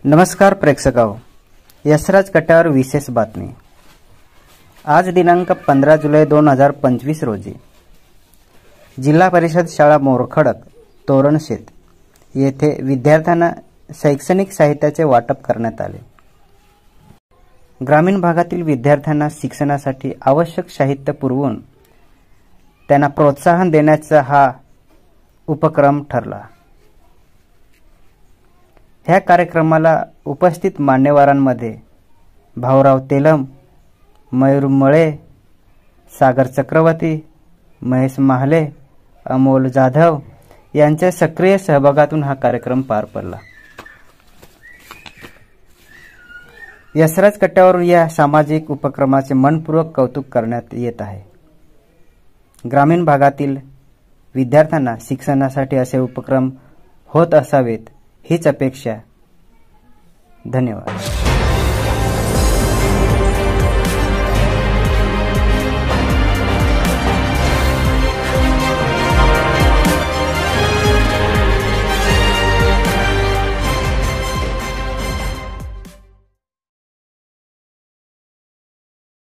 नमस्कार प्रेक्षकांनो, यशराज कट्ट्यावर विशेष बातमी। आज दिनांक 15 जुलै 2025 रोजी जिल्हा परिषद शाळा मोरखडक तोरणशेत येथे विद्यार्थ्यांना शैक्षणिक साहित्याचे वाटप करण्यात आले। ग्रामीण भागातील विद्यार्थ्यांना शिक्षणासाठी आवश्यक साहित्य पुरवून त्यांना प्रोत्साहन देण्याचा हा उपक्रम ठरला। ह्या कार्यक्रमाला उपस्थित मान्यवरांमध्ये भाऊराव तेलम, मयूर मळे, सागर चक्रवर्ती, महेश माहले, अमोल जाधव यांच्या सक्रिय सहभागातून हा कार्यक्रम पार पडला। यशराज कट्ट्यावरून या सामाजिक उपक्रमाचे मनपूर्वक कौतुक करण्यात येत आहे। ग्रामीण भागातील विद्यार्थ्यांना शिक्षणासाठी असे उपक्रम होत असावेत हीच अपेक्षा। धन्यवाद।